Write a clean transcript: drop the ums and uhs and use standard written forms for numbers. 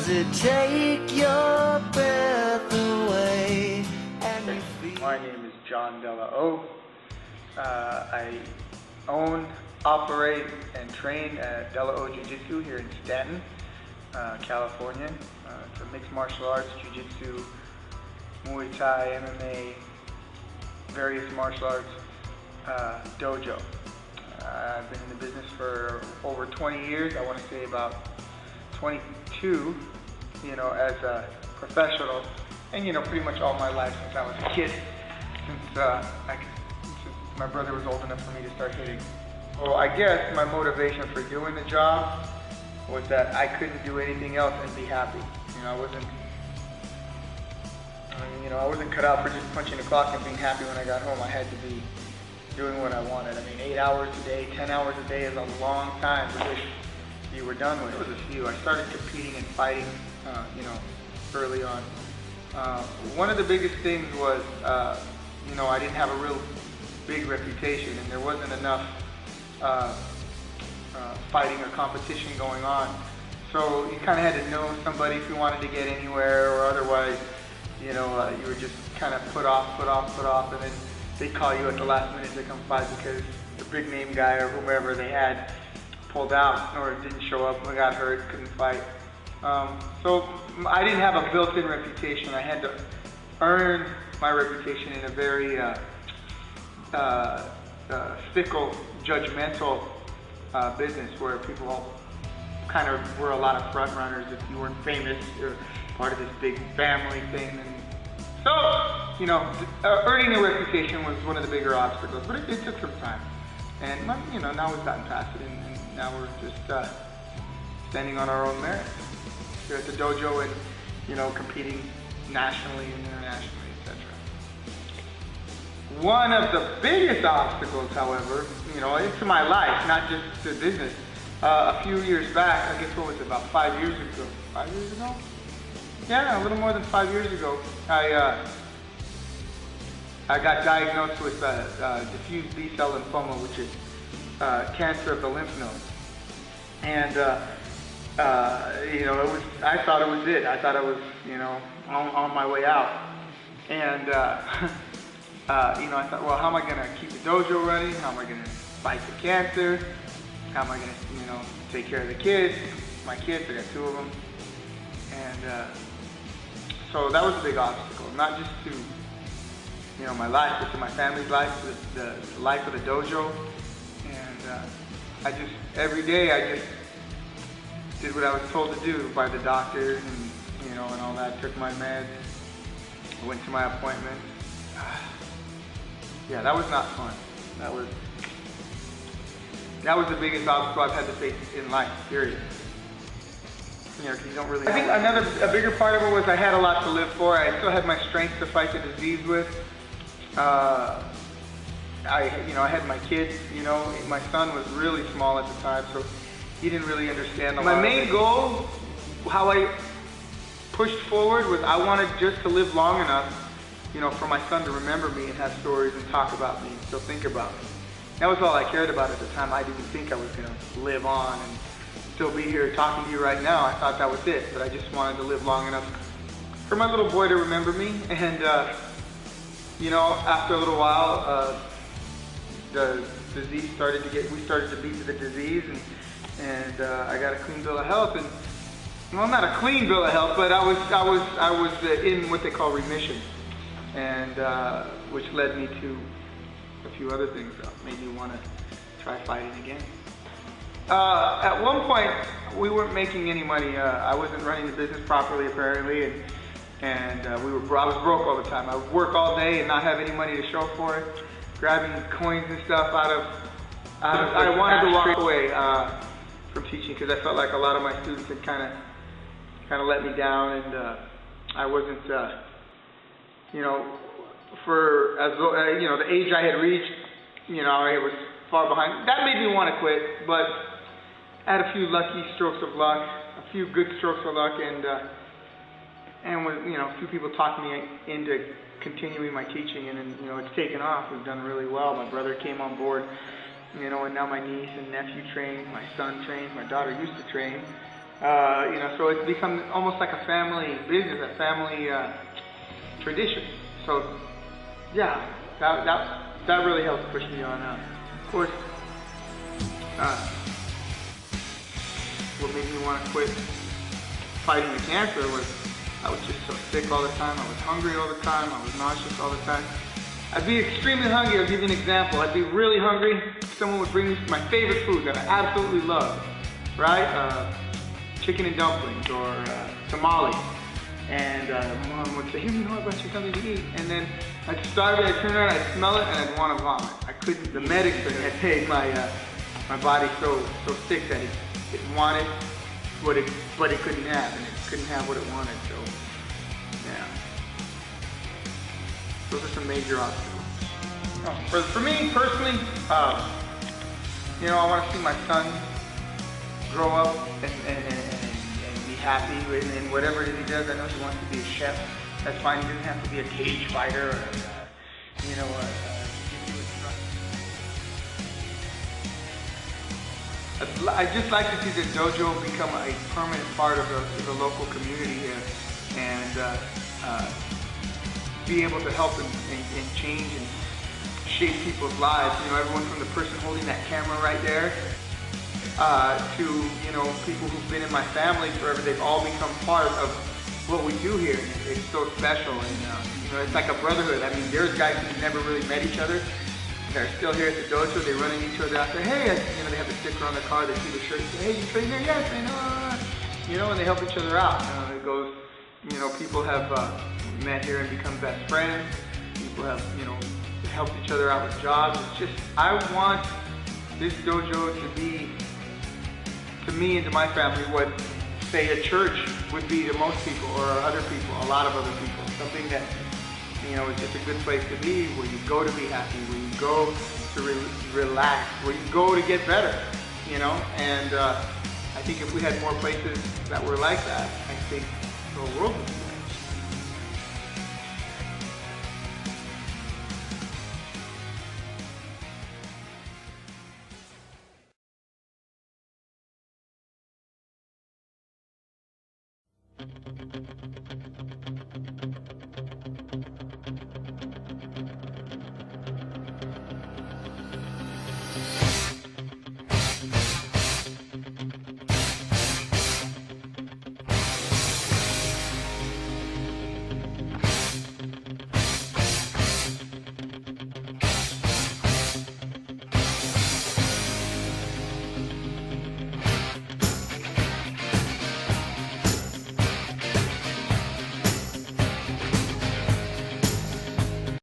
Does it take your breath away? And you feel... My name is Jonh I own, operate, and train at Della Jiu-Jitsu here in Stanton, California. It's a mixed martial arts, Jiu-Jitsu, Muay Thai, MMA, various martial arts dojo. I've been in the business for over 20 years. I want to say about 22, as a professional, and pretty much all my life since I was a kid, since my brother was old enough for me to start hitting. Well, I guess my motivation for doing the job was that I couldn't do anything else and be happy. I wasn't cut out for just punching the clock and being happy when I got home. I had to be doing what I wanted. 8 hours a day, 10 hours a day is a long time to wish you were done with. It was a few. I started competing and fighting, early on. One of the biggest things was, I didn't have a real big reputation, and there wasn't enough fighting or competition going on. So you kind of had to know somebody if you wanted to get anywhere, or otherwise, you were just kind of put off, and then they'd call you at the last minute to come fight because the big name guy or whomever they had pulled out or didn't show up, got hurt, couldn't fight. So I didn't have a built-in reputation. I had to earn my reputation in a very fickle, judgmental business where people kind of were a lot of front runners. If you weren't famous, you're part of this big family thing. And so, earning a reputation was one of the bigger obstacles, but it took some time. And, now we've gotten past it, and now we're just standing on our own merits here at the dojo and, competing nationally and internationally, etc. One of the biggest obstacles, however, into my life, not just to business, a few years back, I guess what was it, about 5 years ago? 5 years ago? Yeah, a little more than 5 years ago, I got diagnosed with diffuse B-cell lymphoma, which is cancer of the lymph nodes. And I thought it was it. I thought I was, on my way out. And I thought, well, how am I gonna keep the dojo running? How am I gonna fight the cancer? How am I gonna, take care of the kids? My kids, I got 2 of them. And so that was a big obstacle, not just to, my life, but to my family's life, to the life of the dojo. And every day I just did what I was told to do by the doctors and, and all that. Took my meds, went to my appointments. Yeah, that was not fun. That was the biggest obstacle I've had to face in life, period. Because you don't really... I think a bigger part of it was I had a lot to live for. I still had my strength to fight the disease with. I had my kids, my son was really small at the time, so he didn't really understand a lot. My main goal, how I pushed forward, was I wanted just to live long enough, for my son to remember me and have stories and talk about me and still think about me. That was all I cared about at the time. I didn't think I was going to live on and still be here talking to you right now. I thought that was it, but I just wanted to live long enough for my little boy to remember me. And, after a little while, the disease we started to beat the disease, and I got a clean bill of health. And, well, not a clean bill of health, but I was in what they call remission, and which led me to a few other things that made me want to try fighting again. At one point, we weren't making any money. I wasn't running the business properly, apparently, and I was broke all the time. I would work all day and not have any money to show for it, grabbing coins and stuff out of I wanted to walk away from teaching because I felt like a lot of my students had kind of let me down, and I wasn't, the age I had reached, I was far behind. That made me want to quit, but I had a few lucky strokes of luck, a few good strokes of luck, and when, a few people talked me into continuing my teaching, and it's taken off. We've done really well. My brother came on board, and now my niece and nephew train, my son trains, my daughter used to train, You know, so it's become almost like a family business, a family tradition. So yeah, that really helped push me on. Of course, what made me want to quit fighting the cancer was I was just so sick all the time. I was hungry all the time. I was nauseous all the time. I'd be extremely hungry. I'll give you an example. I'd be really hungry. Someone would bring me my favorite food that I absolutely love, right? Chicken and dumplings or tamales. And mom would say, here, you know, I brought you something to eat. And then I'd starve it, I'd turn around, I'd smell it, and I'd want to vomit. I couldn't, the medics had made my body so sick that it wanted what it, but it couldn't have, and it couldn't have what it wanted, so, yeah. Those are some major obstacles. For me, personally, you know, I want to see my son grow up and be happy in whatever it is he does. I know he wants to be a chef. That's fine. He doesn't have to be a cage fighter or, you know, I'd just like to see the dojo become a permanent part of the local community here, and be able to help and change and shape people's lives. You know, everyone from the person holding that camera right there to, you know, people who've been in my family forever. They've all become part of what we do here. It's so special, and you know, it's like a brotherhood. I mean, there's guys who never really met each other. They're still here at the dojo. They run into each other out there. Hey, you know, they have a sticker on their car. They see the shirt. Say, hey, you train there? Yeah, I train. You know, and they help each other out. It goes. You know, people have met here and become best friends. People have, you know, helped each other out with jobs. It's just, I want this dojo to be, to me and to my family, what, say, a church would be to most people or other people, a lot of other people. Something that, you know, it's just a good place to be, where you go to be happy, where you go to relax, where you go to get better, you know? And I think if we had more places that were like that, I think the world would be